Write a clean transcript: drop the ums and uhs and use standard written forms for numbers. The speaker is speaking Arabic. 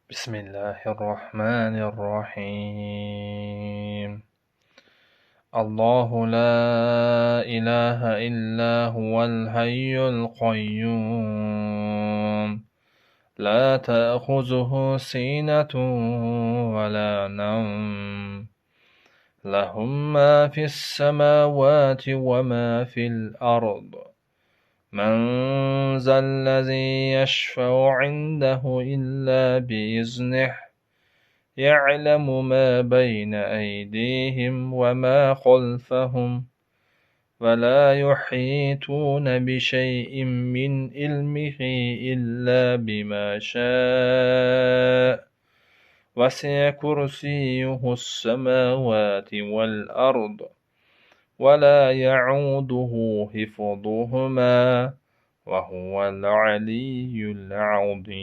بسم الله الرحمن الرحيم. الله لا إله إلا هو الحي القيوم لا تأخذه سنة ولا نوم له ما في السماوات وما في الأرض من ذا الذي يشفع عنده إلا بإذنه يعلم ما بين أيديهم وما خلفهم ولا يحيطون بشيء من علمه إلا بما شاء وسع كرسيه السماوات والأرض ولا يعوده حفظهما، وهو العلي العظيم.